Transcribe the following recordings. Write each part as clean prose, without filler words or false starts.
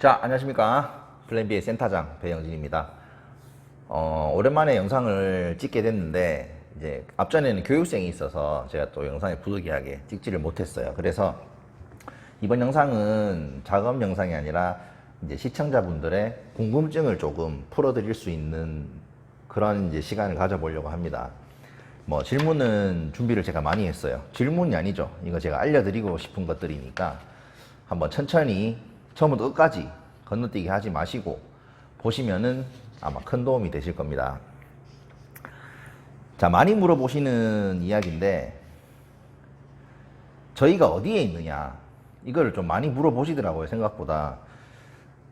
자, 안녕하십니까. 플랜B의 센터장 배영진입니다. 오랜만에 영상을 찍게 됐는데, 이제 앞전에는 교육생이 있어서 제가 또 영상에 부득이하게 찍지를 못했어요. 그래서 이번 영상은 작업 영상이 아니라 이제 시청자분들의 궁금증을 조금 풀어드릴 수 있는 그런 이제 시간을 가져보려고 합니다. 뭐 질문은 준비를 제가 많이 했어요. 질문이 아니죠. 이거 제가 알려드리고 싶은 것들이니까 한번 천천히 처음부터 끝까지 건너뛰기 하지 마시고 보시면은 아마 큰 도움이 되실 겁니다. 자, 많이 물어보시는 이야기인데 저희가 어디에 있느냐 이거를 좀 많이 물어보시더라고요, 생각보다.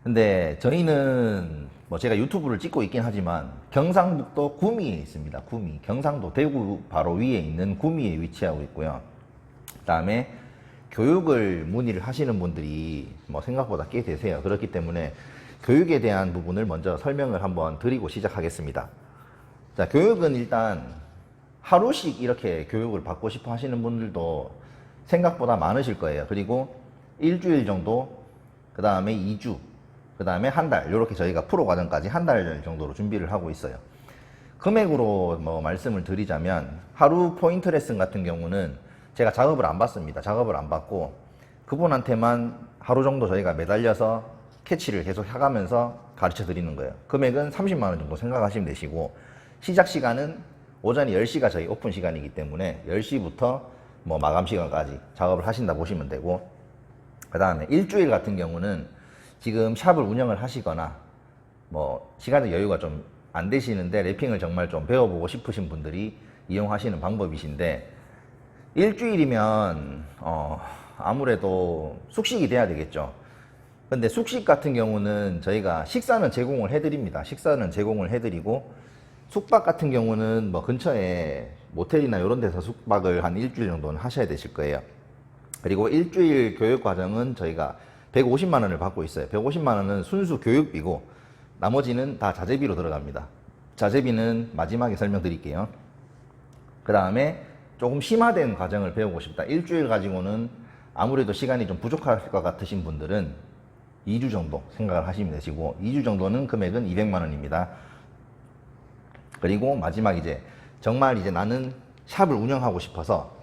근데 저희는 뭐 제가 유튜브를 찍고 있긴 하지만 경상북도 구미에 있습니다. 구미, 경상도 대구 바로 위에 있는 구미에 위치하고 있고요. 그 다음에 교육을 문의를 하시는 분들이 뭐 생각보다 꽤 되세요. 그렇기 때문에 교육에 대한 부분을 먼저 설명을 한번 드리고 시작하겠습니다. 자, 교육은 일단 하루씩 이렇게 교육을 받고 싶어 하시는 분들도 생각보다 많으실 거예요. 그리고 일주일 정도, 그 다음에 2주, 그 다음에 한 달, 이렇게 저희가 프로 과정까지 한 달 정도로 준비를 하고 있어요. 금액으로 뭐 말씀을 드리자면 하루 포인트 레슨 같은 경우는 제가 작업을 안 받습니다. 작업을 안 받고 그분한테만 하루 정도 저희가 매달려서 캐치를 계속 해가면서 가르쳐 드리는 거예요. 금액은 30만 원 정도 생각하시면 되시고, 시작 시간은 오전이 10시가 저희 오픈 시간이기 때문에 10시부터 뭐 마감 시간까지 작업을 하신다 보시면 되고, 그 다음에 일주일 같은 경우는 지금 샵을 운영을 하시거나 뭐 시간적 여유가 좀 안 되시는데 랩핑을 정말 좀 배워보고 싶으신 분들이 이용하시는 방법이신데, 일주일이면 아무래도 숙식이 돼야 되겠죠. 근데 숙식 같은 경우는 저희가 식사는 제공을 해드립니다. 식사는 제공을 해드리고, 숙박 같은 경우는 뭐 근처에 모텔이나 이런 데서 숙박을 한 일주일 정도는 하셔야 되실 거예요. 그리고 일주일 교육 과정은 저희가 150만 원을 받고 있어요. 150만 원은 순수 교육비고 나머지는 다 자재비로 들어갑니다. 자재비는 마지막에 설명드릴게요. 그 다음에 조금 심화된 과정을 배우고 싶다. 일주일 가지고는 아무래도 시간이 좀 부족할 것 같으신 분들은 2주 정도 생각을 하시면 되시고, 2주 정도는 금액은 200만 원입니다. 그리고 마지막 이제 정말 이제 나는 샵을 운영하고 싶어서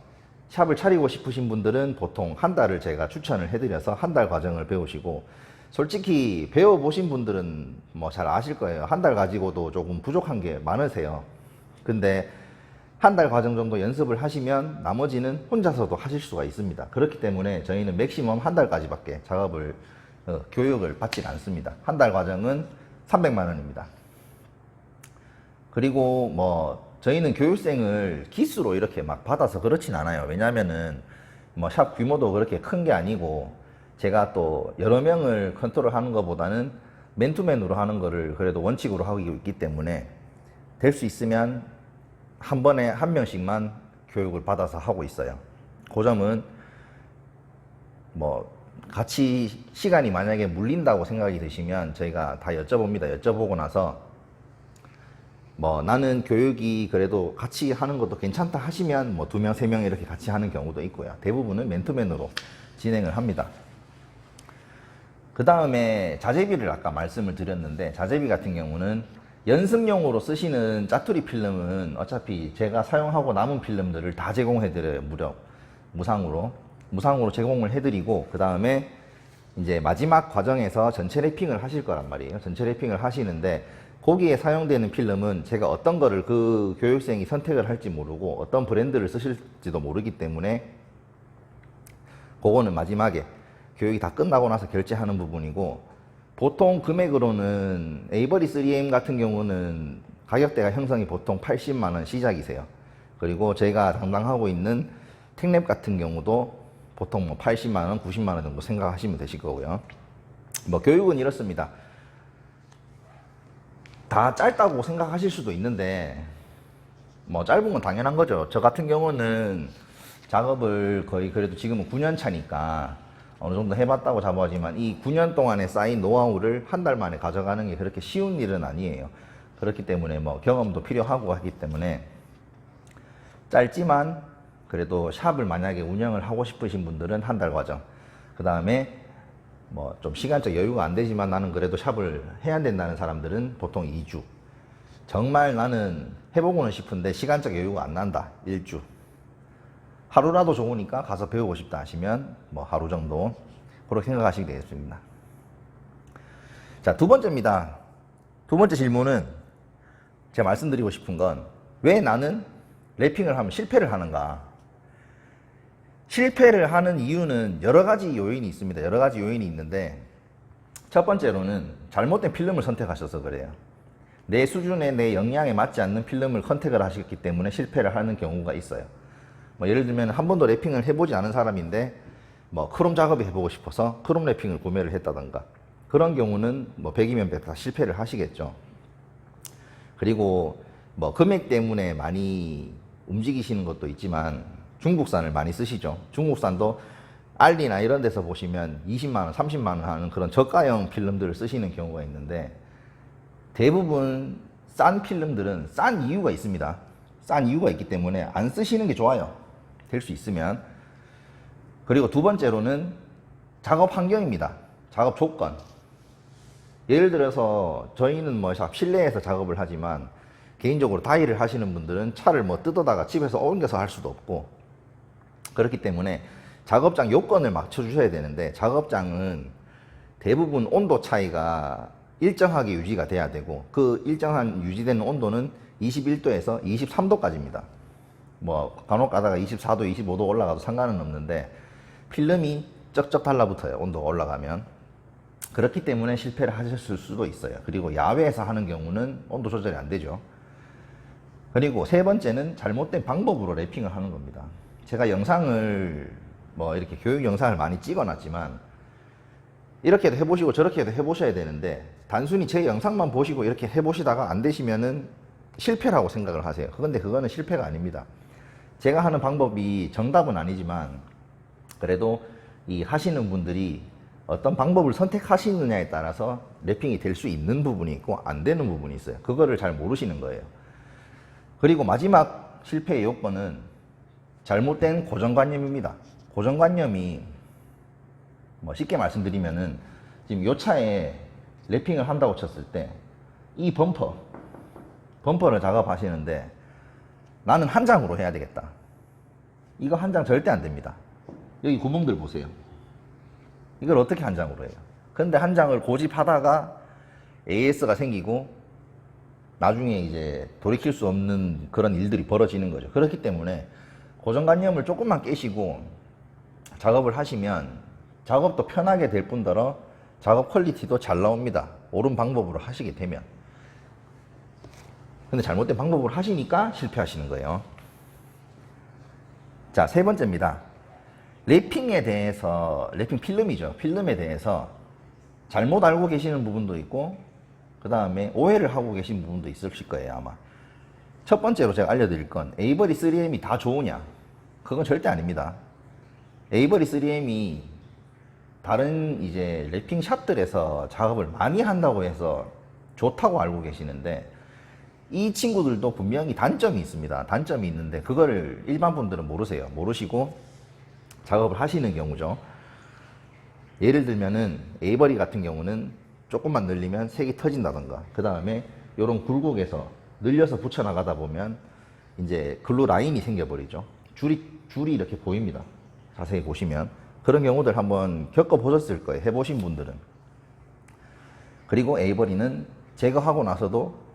샵을 차리고 싶으신 분들은 보통 한 달을 제가 추천을 해드려서 한 달 과정을 배우시고, 솔직히 배워보신 분들은 뭐 잘 아실 거예요. 한 달 가지고도 조금 부족한 게 많으세요. 근데 한 달 과정 정도 연습을 하시면 나머지는 혼자서도 하실 수가 있습니다. 그렇기 때문에 저희는 맥시멈 한 달까지밖에 작업을 교육을 받지 않습니다. 한 달 과정은 300만 원입니다. 그리고 뭐 저희는 교육생을 기수로 이렇게 막 받아서 그렇진 않아요. 왜냐면은 뭐 샵 규모도 그렇게 큰 게 아니고, 제가 또 여러 명을 컨트롤 하는 것보다는 맨투맨으로 하는 거를 그래도 원칙으로 하고 있기 때문에 될 수 있으면 한 번에 한 명씩만 교육을 받아서 하고 있어요. 그 점은 뭐 같이 시간이 만약에 물린다고 생각이 드시면 저희가 다 여쭤봅니다. 여쭤보고 나서 뭐 나는 교육이 그래도 같이 하는 것도 괜찮다 하시면 뭐 2명, 3명 이렇게 같이 하는 경우도 있고요. 대부분은 맨투맨으로 진행을 합니다. 그 다음에 자재비를 아까 말씀을 드렸는데, 자재비 같은 경우는 연습용으로 쓰시는 짜투리 필름은 어차피 제가 사용하고 남은 필름들을 다 제공해 드려요. 무료 무상으로 제공을 해 드리고, 그 다음에 이제 마지막 과정에서 전체 랩핑을 하실 거란 말이에요. 전체 랩핑을 하시는데 거기에 사용되는 필름은 제가 어떤 거를 그 교육생이 선택을 할지 모르고 어떤 브랜드를 쓰실지도 모르기 때문에 그거는 마지막에 교육이 다 끝나고 나서 결제하는 부분이고, 보통 금액으로는 에이버리 3M 같은 경우는 가격대가 형성이 보통 80만 원 시작이세요. 그리고 제가 담당하고 있는 텍랩 같은 경우도 보통 뭐 80만 원, 90만 원 정도 생각하시면 되실 거고요. 뭐 교육은 이렇습니다. 다 짧다고 생각하실 수도 있는데 뭐 짧은 건 당연한 거죠. 저 같은 경우는 작업을 거의 그래도 지금은 9년 차니까 어느 정도 해봤다고 잡아지만 이 9년 동안에 쌓인 노하우를 한 달 만에 가져가는 게 그렇게 쉬운 일은 아니에요. 그렇기 때문에 뭐 경험도 필요하고 하기 때문에 짧지만 그래도 샵을 만약에 운영을 하고 싶으신 분들은 한 달 과정, 그 다음에 뭐 좀 시간적 여유가 안 되지만 나는 그래도 샵을 해야 된다는 사람들은 보통 2주. 정말 나는 해보고는 싶은데 시간적 여유가 안 난다. 1주. 하루라도 좋으니까 가서 배우고 싶다 하시면 뭐 하루 정도 그렇게 생각하시게 되겠습니다. 자, 두 번째입니다. 두 번째 질문은 제가 말씀드리고 싶은 건 왜 나는 랩핑을 하면 실패를 하는가? 실패를 하는 이유는 여러 가지 요인이 있습니다. 여러 가지 요인이 있는데 첫 번째로는 잘못된 필름을 선택하셔서 그래요. 내 수준에 내 역량에 맞지 않는 필름을 선택을 하셨기 때문에 실패를 하는 경우가 있어요. 뭐 예를 들면 한 번도 랩핑을 해보지 않은 사람인데 뭐 크롬 작업을 해보고 싶어서 크롬 랩핑을 구매를 했다던가 그런 경우는 뭐 100이면 100 다 실패를 하시겠죠. 그리고 뭐 금액 때문에 많이 움직이시는 것도 있지만 중국산을 많이 쓰시죠. 중국산도 알리나 이런 데서 보시면 20만원, 30만원 하는 그런 저가형 필름들을 쓰시는 경우가 있는데 대부분 싼 필름들은 싼 이유가 있습니다. 싼 이유가 있기 때문에 안 쓰시는 게 좋아요. 될 수 있으면. 그리고 두 번째로는 작업 환경입니다. 작업 조건. 예를 들어서 저희는 뭐 실내에서 작업을 하지만 개인적으로 다이를 하시는 분들은 차를 뭐 뜯어다가 집에서 옮겨서 할 수도 없고 그렇기 때문에 작업장 요건을 맞춰 주셔야 되는데 작업장은 대부분 온도 차이가 일정하게 유지가 돼야 되고 그 일정한 유지되는 온도는 21도에서 23도까지입니다. 뭐 간혹 가다가 24도, 25도 올라가도 상관은 없는데 필름이 쩍쩍 달라붙어요. 온도가 올라가면. 그렇기 때문에 실패를 하셨을 수도 있어요. 그리고 야외에서 하는 경우는 온도 조절이 안 되죠. 그리고 세 번째는 잘못된 방법으로 랩핑을 하는 겁니다. 제가 영상을 뭐 이렇게 교육 영상을 많이 찍어놨지만 이렇게도 해보시고 저렇게도 해보셔야 되는데 단순히 제 영상만 보시고 이렇게 해보시다가 안 되시면은 실패라고 생각을 하세요. 근데 그거는 실패가 아닙니다. 제가 하는 방법이 정답은 아니지만 그래도 이 하시는 분들이 어떤 방법을 선택하시느냐에 따라서 랩핑이 될 수 있는 부분이 있고 안 되는 부분이 있어요. 그거를 잘 모르시는 거예요. 그리고 마지막 실패의 요건은 잘못된 고정관념입니다. 고정관념이 뭐 쉽게 말씀드리면은 지금 요 차에 랩핑을 한다고 쳤을 때 이 범퍼를 작업하시는데 나는 한 장으로 해야 되겠다. 이거 한 장 절대 안 됩니다. 여기 구멍들 보세요. 이걸 어떻게 한 장으로 해요? 근데 한 장을 고집하다가 AS가 생기고 나중에 이제 돌이킬 수 없는 그런 일들이 벌어지는 거죠. 그렇기 때문에 고정관념을 조금만 깨시고 작업을 하시면 작업도 편하게 될 뿐더러 작업 퀄리티도 잘 나옵니다. 옳은 방법으로 하시게 되면. 근데 잘못된 방법으로 하시니까 실패하시는 거예요. 자, 세 번째입니다. 랩핑에 대해서, 랩핑 필름이죠. 필름에 대해서 잘못 알고 계시는 부분도 있고 그 다음에 오해를 하고 계신 부분도 있으실 거예요, 아마. 첫 번째로 제가 알려드릴 건 에이버리 3M이 다 좋으냐? 그건 절대 아닙니다. 에이버리 3M이 다른 이제 랩핑 샵들에서 작업을 많이 한다고 해서 좋다고 알고 계시는데 이 친구들도 분명히 단점이 있습니다. 단점이 있는데 그거를 일반 분들은 모르세요. 모르시고 작업을 하시는 경우죠. 예를 들면은 에이버리 같은 경우는 조금만 늘리면 색이 터진다던가 그 다음에 이런 굴곡에서 늘려서 붙여나가다 보면 이제 글루 라인이 생겨버리죠. 줄이 이렇게 보입니다. 자세히 보시면 그런 경우들 한번 겪어보셨을 거예요. 해보신 분들은. 그리고 에이버리는 제거하고 나서도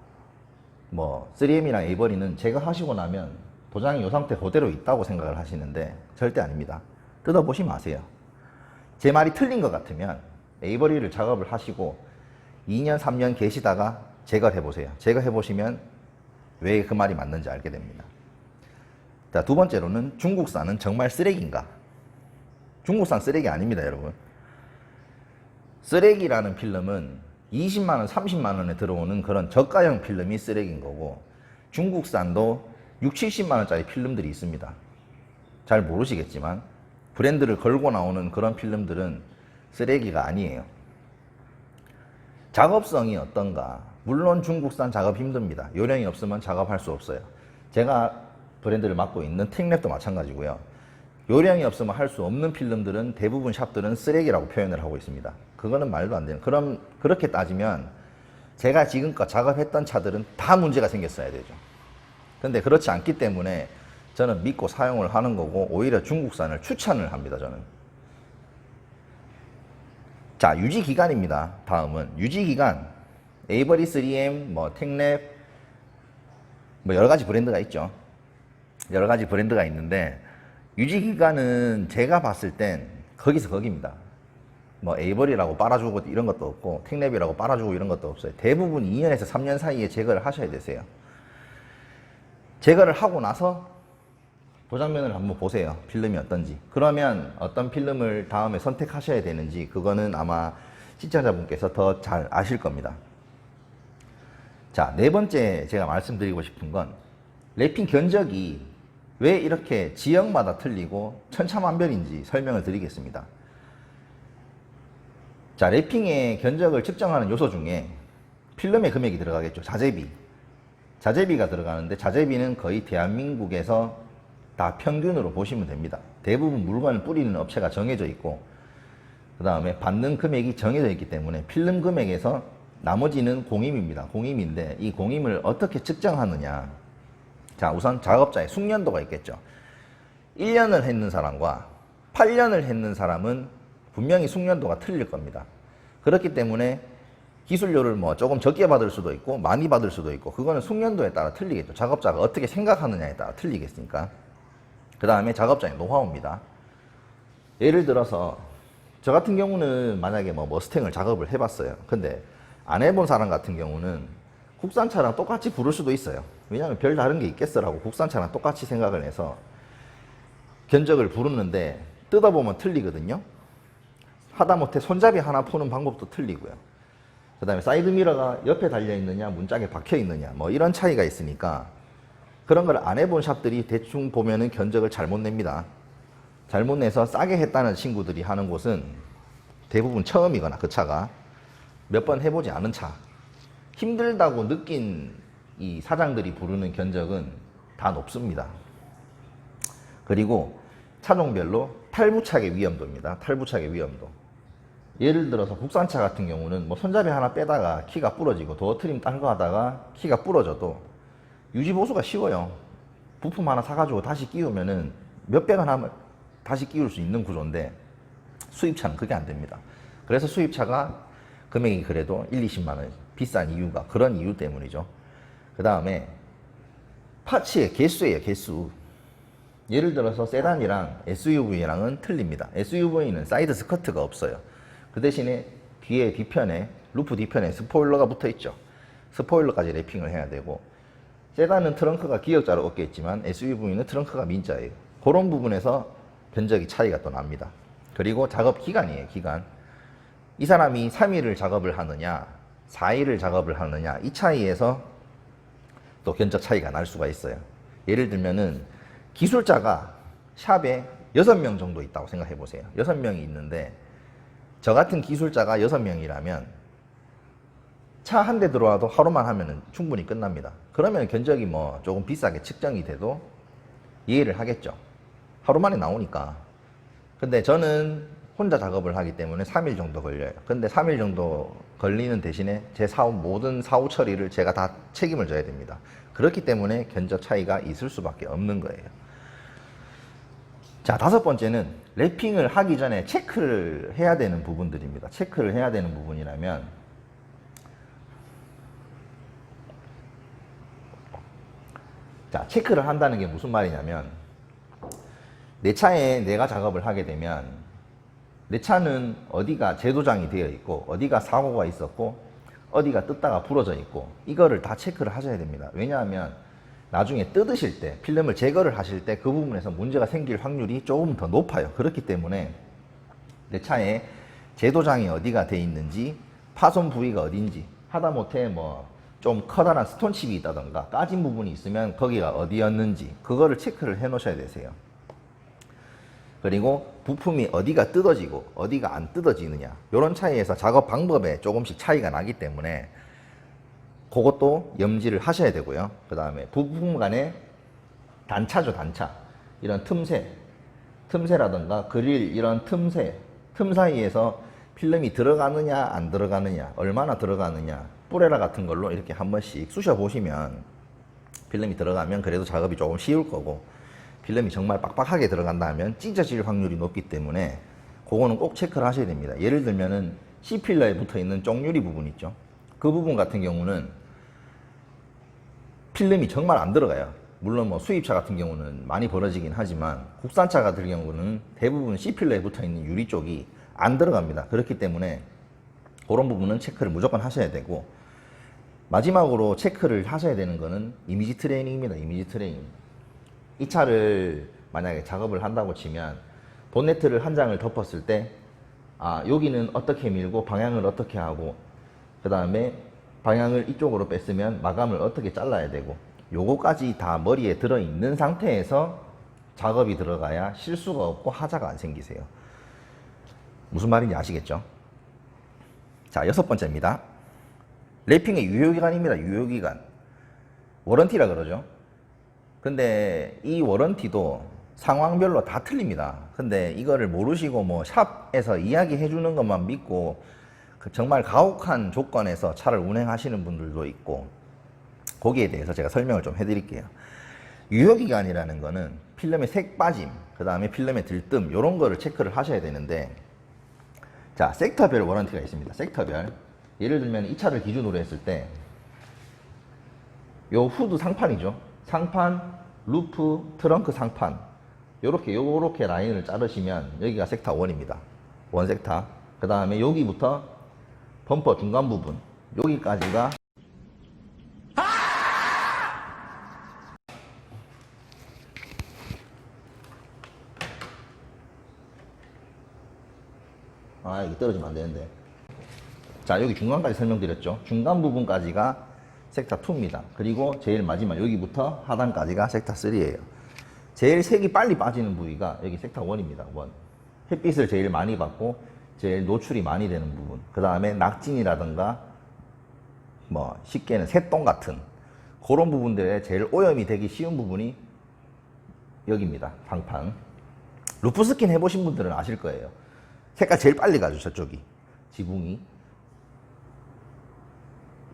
뭐 3M이나 에이버리는 제거하시고 나면 도장이 이 상태 그대로 있다고 생각을 하시는데 절대 아닙니다. 뜯어보시면 아세요. 제 말이 틀린 것 같으면 에이버리를 작업을 하시고 2년, 3년 계시다가 제거해 보세요. 제거해 보시면 왜 그 말이 맞는지 알게 됩니다. 자, 두 번째로는 중국산은 정말 쓰레기인가? 중국산 쓰레기 아닙니다, 여러분. 쓰레기라는 필름은 20만원, 30만원에 들어오는 그런 저가형 필름이 쓰레기인 거고 중국산도 6, 70만원짜리 필름들이 있습니다. 잘 모르시겠지만 브랜드를 걸고 나오는 그런 필름들은 쓰레기가 아니에요. 작업성이 어떤가? 물론 중국산 작업 힘듭니다. 요령이 없으면 작업할 수 없어요. 제가 브랜드를 맡고 있는 텍랩도 마찬가지고요. 요령이 없으면 할 수 없는 필름들은 대부분 샵들은 쓰레기라고 표현을 하고 있습니다. 그거는 말도 안 되는. 그럼 그렇게 따지면 제가 지금껏 작업했던 차들은 다 문제가 생겼어야 되죠. 근데 그렇지 않기 때문에 저는 믿고 사용을 하는 거고 오히려 중국산을 추천을 합니다. 저는. 자, 유지기간입니다. 다음은 유지기간. 에이버리 3M, 뭐 텍랩, 뭐 여러 가지 브랜드가 있죠. 여러 가지 브랜드가 있는데 유지기간은 제가 봤을 땐 거기서 거기입니다. 뭐 에이버리라고 빨아주고 이런 것도 없고 텍랩이라고 빨아주고 이런 것도 없어요. 대부분 2년에서 3년 사이에 제거를 하셔야 되세요. 제거를 하고 나서 도장면을 한번 보세요. 필름이 어떤지. 그러면 어떤 필름을 다음에 선택하셔야 되는지 그거는 아마 시청자분께서 더 잘 아실 겁니다. 자, 네 번째 제가 말씀드리고 싶은 건 랩핑 견적이 왜 이렇게 지역마다 틀리고 천차만별인지 설명을 드리겠습니다. 자, 랩핑의 견적을 측정하는 요소 중에 필름의 금액이 들어가겠죠. 자재비. 자재비가 들어가는데 자재비는 거의 대한민국에서 다 평균으로 보시면 됩니다. 대부분 물건을 뿌리는 업체가 정해져 있고 그 다음에 받는 금액이 정해져 있기 때문에 필름 금액에서 나머지는 공임입니다. 공임인데 이 공임을 어떻게 측정하느냐. 자, 우선 작업자의 숙련도가 있겠죠. 1년을 했는 사람과 8년을 했는 사람은 분명히 숙련도가 틀릴 겁니다. 그렇기 때문에 기술료를 뭐 조금 적게 받을 수도 있고 많이 받을 수도 있고 그거는 숙련도에 따라 틀리겠죠. 작업자가 어떻게 생각하느냐에 따라 틀리겠으니까. 그 다음에 작업자의 노하우입니다. 예를 들어서 저 같은 경우는 만약에 뭐 머스탱을 작업을 해봤어요. 근데 안 해본 사람 같은 경우는 국산차랑 똑같이 부를 수도 있어요. 왜냐하면 별 다른 게 있겠어라고 국산차랑 똑같이 생각을 해서 견적을 부르는데 뜯어보면 틀리거든요. 하다못해 손잡이 하나 푸는 방법도 틀리고요. 그 다음에 사이드미러가 옆에 달려있느냐 문짝에 박혀있느냐 뭐 이런 차이가 있으니까 그런 걸 안 해본 샵들이 대충 보면은 견적을 잘못 냅니다. 잘못 내서 싸게 했다는 친구들이 하는 곳은 대부분 처음이거나 그 차가 몇 번 해보지 않은 차, 힘들다고 느낀 이 사장들이 부르는 견적은 다 높습니다. 그리고 차종별로 탈부착의 위험도입니다. 탈부착의 위험도. 예를 들어서 국산차 같은 경우는 뭐 손잡이 하나 빼다가 키가 부러지고 도어 트림 딴 거 하다가 키가 부러져도 유지 보수가 쉬워요. 부품 하나 사가지고 다시 끼우면은 몇백 원 하면 다시 끼울 수 있는 구조인데 수입차는 그게 안 됩니다. 그래서 수입차가 금액이 그래도 1, 20만 원 비싼 이유가 그런 이유 때문이죠. 그 다음에 파츠의 개수예요. 개수. 예를 들어서 세단이랑 SUV랑은 틀립니다. SUV는 사이드 스커트가 없어요. 그 대신에 뒤에 뒤편에 루프 뒤편에 스포일러가 붙어 있죠. 스포일러까지 랩핑을 해야 되고 세단은 트렁크가 기역자로 꺾여 있지만 SUV는 트렁크가 민자예요. 그런 부분에서 견적이 차이가 또 납니다. 그리고 작업 기간이에요. 기간. 이 사람이 3일을 작업을 하느냐 4일을 작업을 하느냐 이 차이에서 또 견적 차이가 날 수가 있어요. 예를 들면은 기술자가 샵에 6명 정도 있다고 생각해 보세요. 6명이 있는데 저 같은 기술자가 6명이라면 차 한 대 들어와도 하루만 하면은 충분히 끝납니다. 그러면 견적이 뭐 조금 비싸게 측정이 돼도 이해를 하겠죠. 하루 만에 나오니까. 근데 저는 혼자 작업을 하기 때문에 3일 정도 걸려요. 근데 3일 정도 걸리는 대신에 제 사업 모든 사후 처리를 제가 다 책임을 져야 됩니다. 그렇기 때문에 견적 차이가 있을 수밖에 없는 거예요. 자, 다섯 번째는 랩핑을 하기 전에 체크를 해야 되는 부분들입니다. 체크를 해야 되는 부분이라면 자, 체크를 한다는 게 무슨 말이냐면 내 차에 내가 작업을 하게 되면 내 차는 어디가 제도장이 되어 있고 어디가 사고가 있었고 어디가 뜯다가 부러져 있고 이거를 다 체크를 하셔야 됩니다. 왜냐하면 나중에 뜯으실 때 필름을 제거를 하실 때 그 부분에서 문제가 생길 확률이 조금 더 높아요. 그렇기 때문에 내 차에 제도장이 어디가 돼 있는지 파손 부위가 어딘지 하다못해 뭐 좀 커다란 스톤칩이 있다던가 까진 부분이 있으면 거기가 어디였는지 그거를 체크를 해 놓으셔야 되세요. 그리고 부품이 어디가 뜯어지고 어디가 안 뜯어지느냐 이런 차이에서 작업 방법에 조금씩 차이가 나기 때문에 그것도 염지를 하셔야 되고요. 그 다음에 부품 간의 단차죠. 단차. 이런 틈새라든가 그릴 이런 틈 사이에서 필름이 들어가느냐 안 들어가느냐, 얼마나 들어가느냐, 뿌레라 같은 걸로 이렇게 한 번씩 쑤셔 보시면 필름이 들어가면 그래도 작업이 조금 쉬울 거고, 필름이 정말 빡빡하게 들어간다면 찢어질 확률이 높기 때문에 그거는 꼭 체크를 하셔야 됩니다. 예를 들면은 C필러에 붙어 있는 쪽유리 부분 있죠. 그 부분 같은 경우는 필름이 정말 안 들어가요. 물론 뭐 수입차 같은 경우는 많이 벌어지긴 하지만 국산차 같은 경우는 대부분 C필러에 붙어 있는 유리 쪽이 안 들어갑니다. 그렇기 때문에 그런 부분은 체크를 무조건 하셔야 되고, 마지막으로 체크를 하셔야 되는 거는 이미지 트레이닝입니다. 이미지 트레이닝. 이 차를 만약에 작업을 한다고 치면 본네트를 한 장을 덮었을 때 여기는 어떻게 밀고 방향을 어떻게 하고, 그 다음에 방향을 이쪽으로 뺐으면 마감을 어떻게 잘라야 되고, 요거까지 다 머리에 들어있는 상태에서 작업이 들어가야 실수가 없고 하자가 안 생기세요. 무슨 말인지 아시겠죠? 자, 6번째입니다. 랩핑의 유효기간입니다. 유효기간. 워런티라 그러죠. 근데 이 워런티도 상황별로 다 틀립니다. 근데 이거를 모르시고 뭐 샵에서 이야기해 주는 것만 믿고 정말 가혹한 조건에서 차를 운행하시는 분들도 있고, 거기에 대해서 제가 설명을 좀 해드릴게요. 유효기간이라는 거는 필름의 색 빠짐, 그 다음에 필름의 들뜸, 이런 거를 체크를 하셔야 되는데, 자, 섹터별 워런티가 있습니다. 섹터별. 예를 들면 이 차를 기준으로 했을 때 요 후드 상판이죠. 상판, 루프, 트렁크 상판, 요렇게 라인을 자르시면 여기가 섹터 1입니다. 1 섹터. 그 다음에 여기부터 범퍼 중간 부분, 여기까지가 여기 떨어지면 안 되는데. 자, 여기 중간까지 설명드렸죠. 중간 부분까지가 섹터 2입니다. 그리고 제일 마지막 여기부터 하단까지가 섹터 3예요. 제일 색이 빨리 빠지는 부위가 여기 섹터 1입니다. 1. 햇빛을 제일 많이 받고 제일 노출이 많이 되는 부분. 그 다음에 낙진이라든가 뭐 쉽게는 새똥 같은 그런 부분들에 제일 오염이 되기 쉬운 부분이 여기입니다. 상판. 루프 스킨 해보신 분들은 아실 거예요. 색깔 제일 빨리 가죠. 저쪽이 지붕이.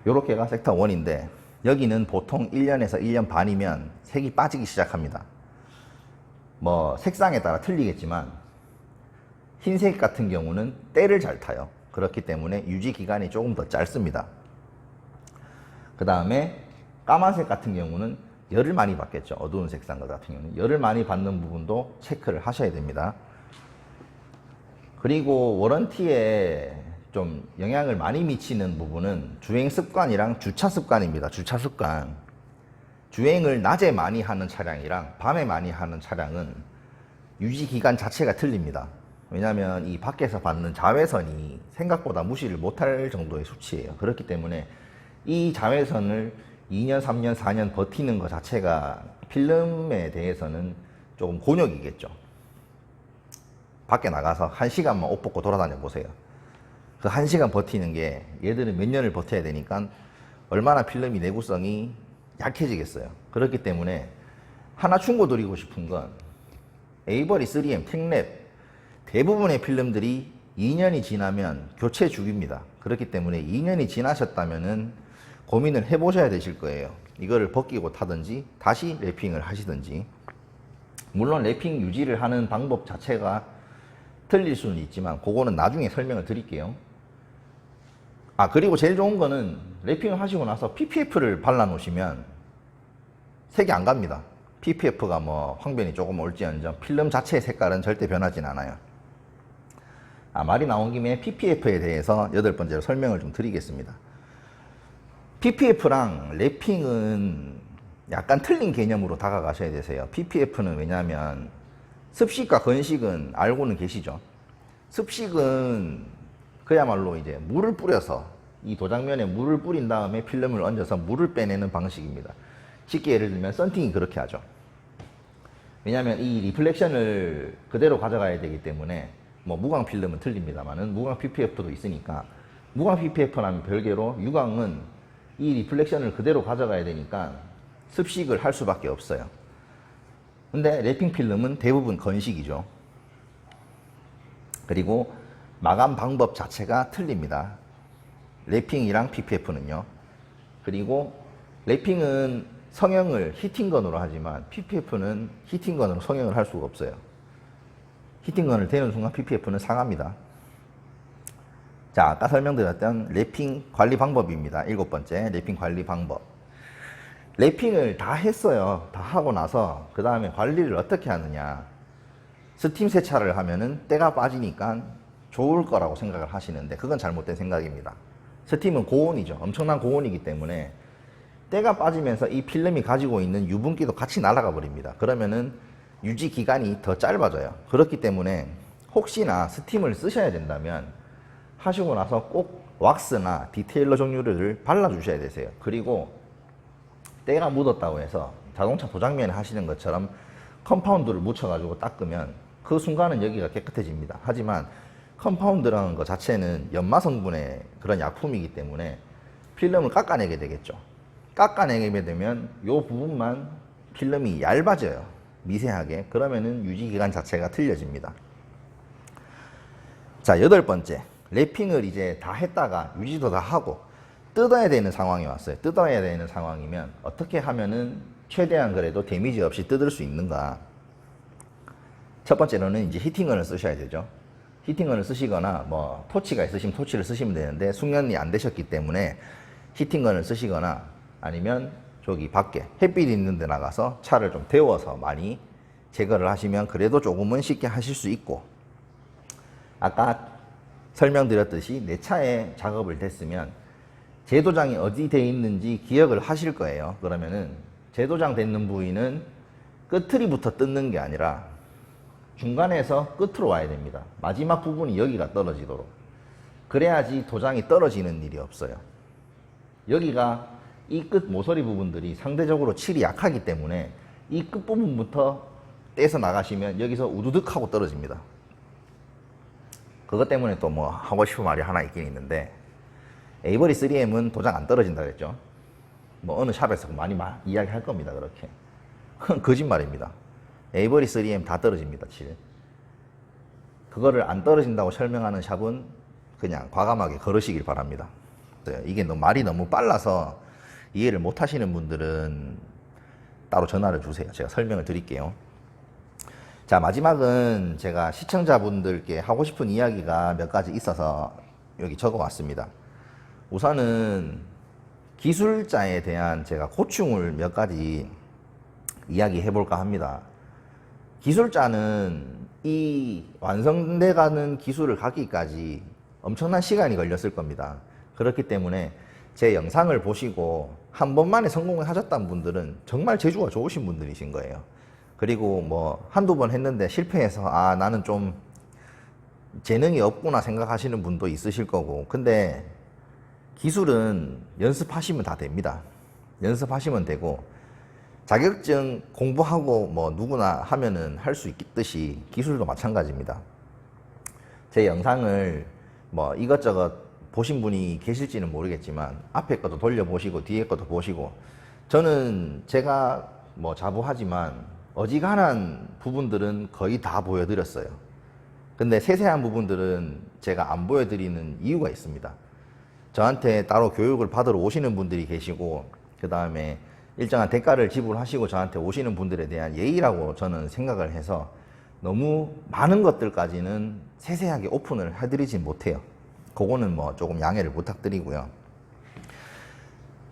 요렇게가 섹터 1인데 여기는 보통 1년에서 1년 반이면 색이 빠지기 시작합니다. 뭐 색상에 따라 틀리겠지만 흰색 같은 경우는 때를 잘 타요. 그렇기 때문에 유지 기간이 조금 더 짧습니다. 그 다음에 까만색 같은 경우는 열을 많이 받겠죠. 어두운 색상 같은 경우는 열을 많이 받는 부분도 체크를 하셔야 됩니다. 그리고 워런티에 좀 영향을 많이 미치는 부분은 주행 습관이랑 주차 습관입니다. 주차 습관. 주행을 낮에 많이 하는 차량이랑 밤에 많이 하는 차량은 유지 기간 자체가 틀립니다. 왜냐하면 이 밖에서 받는 자외선이 생각보다 무시를 못할 정도의 수치예요. 그렇기 때문에 이 자외선을 2년, 3년, 4년 버티는 것 자체가 필름에 대해서는 조금 곤욕이겠죠. 밖에 나가서 1시간만 옷 벗고 돌아다녀 보세요. 그 1시간 버티는 게 얘들은 몇 년을 버텨야 되니까 얼마나 필름이 내구성이 약해지겠어요. 그렇기 때문에 하나 충고드리고 싶은 건 에이버리 3M, 텍랩 대부분의 필름들이 2년이 지나면 교체 주기입니다. 그렇기 때문에 2년이 지나셨다면은 고민을 해보셔야 되실 거예요. 이거를 벗기고 타든지 다시 랩핑을 하시든지. 물론 랩핑 유지를 하는 방법 자체가 틀릴 수는 있지만 그거는 나중에 설명을 드릴게요. 그리고 제일 좋은 거는 랩핑을 하시고 나서 PPF를 발라 놓으시면 색이 안 갑니다. PPF가 뭐 황변이 조금 올지언정 필름 자체의 색깔은 절대 변하진 않아요. 말이 나온 김에 PPF에 대해서 8번째로 설명을 좀 드리겠습니다. PPF랑 랩핑은 약간 틀린 개념으로 다가가셔야 되세요. PPF는 왜냐하면 습식과 건식은 알고는 계시죠. 습식은 그야말로 이제 물을 뿌려서 이 도장면에 물을 뿌린 다음에 필름을 얹어서 물을 빼내는 방식입니다. 쉽게 예를 들면 썬팅이 그렇게 하죠. 왜냐하면 이 리플렉션을 그대로 가져가야 되기 때문에 뭐 무광 필름은 틀립니다만은 무광 PPF도 있으니까 무광 PPF라면 별개로 유광은 이 리플렉션을 그대로 가져가야 되니까 습식을 할 수밖에 없어요. 근데 랩핑 필름은 대부분 건식이죠. 그리고 마감 방법 자체가 틀립니다. 랩핑이랑 PPF는요. 그리고 랩핑은 성형을 히팅건으로 하지만 PPF는 히팅건으로 성형을 할 수가 없어요. 히팅건을 대는 순간 PPF는 상합니다. 자, 아까 설명드렸던 랩핑 관리 방법입니다. 7번째, 랩핑 관리 방법. 랩핑을 다 했어요. 다 하고 나서 그 다음에 관리를 어떻게 하느냐. 스팀 세차를 하면은 때가 빠지니까 좋을 거라고 생각을 하시는데 그건 잘못된 생각입니다. 스팀은 고온이죠. 엄청난 고온이기 때문에 때가 빠지면서 이 필름이 가지고 있는 유분기도 같이 날아가 버립니다. 그러면은 유지 기간이 더 짧아져요. 그렇기 때문에 혹시나 스팀을 쓰셔야 된다면 하시고 나서 꼭 왁스나 디테일러 종류를 발라주셔야 되세요. 그리고 때가 묻었다고 해서 자동차 도장면에 하시는 것처럼 컴파운드를 묻혀가지고 닦으면 그 순간은 여기가 깨끗해집니다. 하지만 컴파운드라는 것 자체는 연마 성분의 그런 약품이기 때문에 필름을 깎아내게 되겠죠. 깎아내게 되면 이 부분만 필름이 얇아져요. 미세하게. 그러면은 유지기간 자체가 틀려집니다. 자, 8번째. 랩핑을 이제 다 했다가 유지도 다 하고 뜯어야 되는 상황이 왔어요. 뜯어야 되는 상황이면 어떻게 하면은 최대한 그래도 데미지 없이 뜯을 수 있는가. 첫 번째로는 이제 히팅건을 쓰셔야 되죠. 히팅건을 쓰시거나 뭐 토치가 있으시면 토치를 쓰시면 되는데 숙련이 안 되셨기 때문에 히팅건을 쓰시거나 아니면 저기 밖에 햇빛 있는 데 나가서 차를 좀 데워서 많이 제거를 하시면 그래도 조금은 쉽게 하실 수 있고, 아까 설명드렸듯이 내 차에 작업을 됐으면 제도장이 어디 돼 있는지 기억을 하실 거예요. 그러면은 제도장 됐는 부위는 끝트리부터 뜯는 게 아니라 중간에서 끝으로 와야 됩니다. 마지막 부분이 여기가 떨어지도록. 그래야지 도장이 떨어지는 일이 없어요. 여기가 이 끝 모서리 부분들이 상대적으로 칠이 약하기 때문에 이 끝부분부터 떼서 나가시면 여기서 우두둑 하고 떨어집니다. 그것 때문에 또 뭐 하고 싶은 말이 하나 있긴 있는데, 에이버리 3M은 도장 안 떨어진다 그랬죠. 뭐 어느 샵에서 많이 이야기 할 겁니다. 그렇게. 그건 거짓말입니다. 에이버리 3M 다 떨어집니다. 칠. 그거를 안 떨어진다고 설명하는 샵은 그냥 과감하게 걸으시길 바랍니다. 이게 말이 너무 빨라서 이해를 못 하시는 분들은 따로 전화를 주세요. 제가 설명을 드릴게요. 자, 마지막은 제가 시청자분들께 하고 싶은 이야기가 몇 가지 있어서 여기 적어 왔습니다. 우선은 기술자에 대한 제가 고충을 몇 가지 이야기해 볼까 합니다. 기술자는 이 완성돼 가는 기술을 갖기까지 엄청난 시간이 걸렸을 겁니다. 그렇기 때문에 제 영상을 보시고 한 번만에 성공을 하셨다는 분들은 정말 재주가 좋으신 분들이신 거예요. 그리고 뭐 한두 번 했는데 실패해서 아, 나는 좀 재능이 없구나 생각하시는 분도 있으실 거고, 근데 기술은 연습하시면 다 됩니다. 연습하시면 되고, 자격증 공부하고 뭐 누구나 하면은 할 수 있듯이 기술도 마찬가지입니다. 제 영상을 뭐 이것저것 보신 분이 계실지는 모르겠지만 앞에 것도 돌려보시고 뒤에 것도 보시고, 저는 제가 뭐 자부하지만 어지간한 부분들은 거의 다 보여드렸어요. 근데 세세한 부분들은 제가 안 보여드리는 이유가 있습니다. 저한테 따로 교육을 받으러 오시는 분들이 계시고, 그 다음에 일정한 대가를 지불하시고 저한테 오시는 분들에 대한 예의라고 저는 생각을 해서 너무 많은 것들까지는 세세하게 오픈을 해드리진 못해요. 그거는 뭐 조금 양해를 부탁드리고요.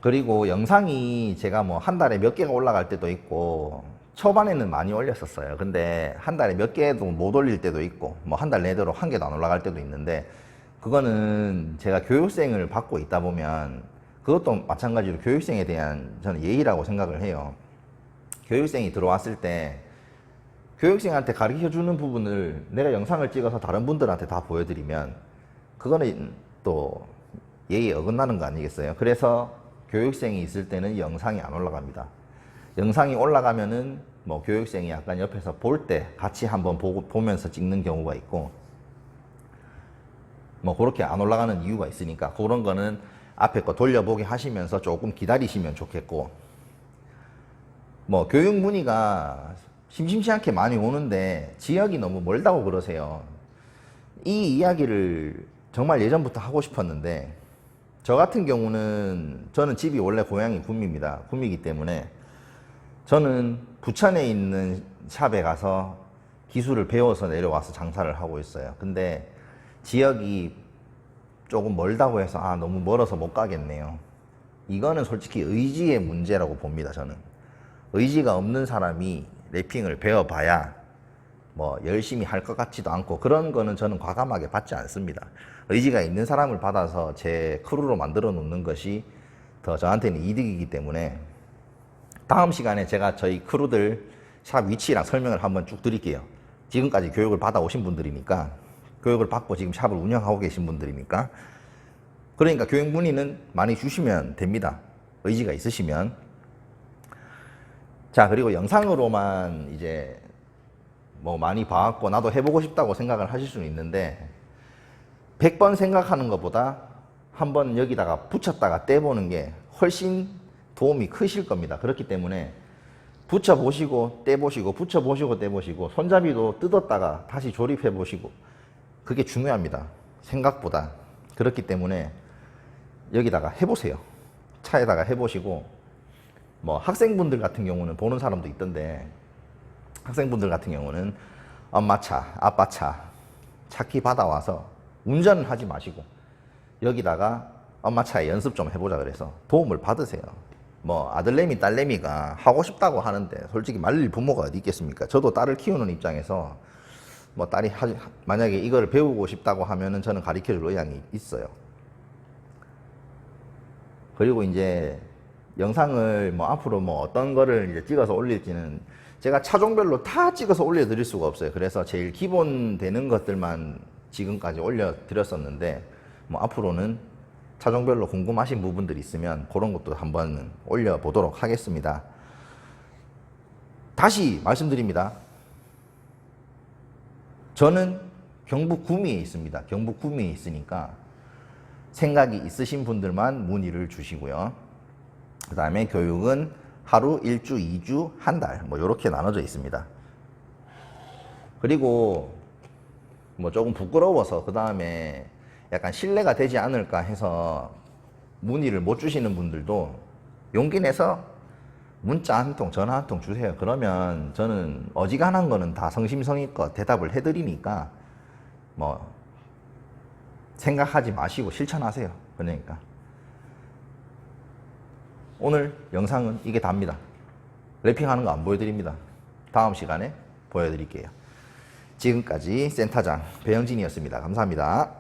그리고 영상이 제가 뭐 한 달에 몇 개가 올라갈 때도 있고, 초반에는 많이 올렸었어요. 근데 한 달에 몇 개도 못 올릴 때도 있고, 뭐 한 달 내도록 한 개도 안 올라갈 때도 있는데, 그거는 제가 교육생을 받고 있다 보면 그것도 마찬가지로 교육생에 대한 저는 예의라고 생각을 해요. 교육생이 들어왔을 때 교육생한테 가르쳐 주는 부분을 내가 영상을 찍어서 다른 분들한테 다 보여드리면 그거는 또 예의에 어긋나는 거 아니겠어요? 그래서 교육생이 있을 때는 영상이 안 올라갑니다. 영상이 올라가면은 뭐 교육생이 약간 옆에서 볼 때 같이 한번 보면서 찍는 경우가 있고, 뭐 그렇게 안 올라가는 이유가 있으니까 그런 거는 앞에 거 돌려보기 하시면서 조금 기다리시면 좋겠고, 뭐 교육 문의가 심심치 않게 많이 오는데 지역이 너무 멀다고 그러세요. 이 이야기를 정말 예전부터 하고 싶었는데, 저 같은 경우는 저는 집이 원래 고향이 구미입니다. 구미이기 때문에 저는 부천에 있는 샵에 가서 기술을 배워서 내려와서 장사를 하고 있어요. 근데 지역이 조금 멀다고 해서 너무 멀어서 못 가겠네요. 이거는 솔직히 의지의 문제라고 봅니다. 저는 의지가 없는 사람이 래핑을 배워봐야 뭐 열심히 할 것 같지도 않고, 그런 거는 저는 과감하게 받지 않습니다. 의지가 있는 사람을 받아서 제 크루로 만들어 놓는 것이 더 저한테는 이득이기 때문에, 다음 시간에 제가 저희 크루들 샵 위치랑 설명을 한번 쭉 드릴게요. 지금까지 교육을 받아 오신 분들이니까, 교육을 받고 지금 샵을 운영하고 계신 분들이니까, 그러니까 교육 문의는 많이 주시면 됩니다. 의지가 있으시면. 자, 그리고 영상으로만 이제 뭐 많이 봐왔고 나도 해보고 싶다고 생각을 하실 수는 있는데, 100번 생각하는 것보다 한번 여기다가 붙였다가 떼보는 게 훨씬 도움이 크실 겁니다. 그렇기 때문에 붙여보시고 떼보시고, 붙여보시고 떼보시고, 손잡이도 뜯었다가 다시 조립해보시고, 그게 중요합니다. 생각보다. 그렇기 때문에 여기다가 해보세요. 차에다가 해보시고, 뭐 학생분들 같은 경우는 보는 사람도 있던데, 학생분들 같은 경우는 엄마 차, 아빠 차, 차키 받아와서 운전을 하지 마시고 여기다가 엄마 차에 연습 좀 해보자 그래서 도움을 받으세요. 뭐 아들내미 딸내미가 하고 싶다고 하는데 솔직히 말릴 부모가 어디 있겠습니까? 저도 딸을 키우는 입장에서 뭐 딸이 만약에 이거를 배우고 싶다고 하면은 저는 가르쳐줄 의향이 있어요. 그리고 이제 영상을 뭐 앞으로 뭐 어떤 거를 이제 찍어서 올릴지는 제가 차종별로 다 찍어서 올려드릴 수가 없어요. 그래서 제일 기본 되는 것들만 지금까지 올려드렸었는데, 뭐 앞으로는 차종별로 궁금하신 부분들이 있으면 그런 것도 한번 올려보도록 하겠습니다. 다시 말씀드립니다. 저는 경북 구미에 있습니다. 경북 구미에 있으니까 생각이 있으신 분들만 문의를 주시고요. 그 다음에 교육은 하루, 1주, 2주, 한 달, 뭐 이렇게 나눠져 있습니다. 그리고 뭐 조금 부끄러워서 그 다음에 약간 신뢰가 되지 않을까 해서 문의를 못 주시는 분들도 용기 내서 문자 한 통, 전화 한 통 주세요. 그러면 저는 어지간한 거는 다 성심성의껏 대답을 해드리니까 뭐 생각하지 마시고 실천하세요. 그러니까 오늘 영상은 이게 답니다. 래핑하는 거 안 보여드립니다. 다음 시간에 보여드릴게요. 지금까지 센터장 배영진이었습니다. 감사합니다.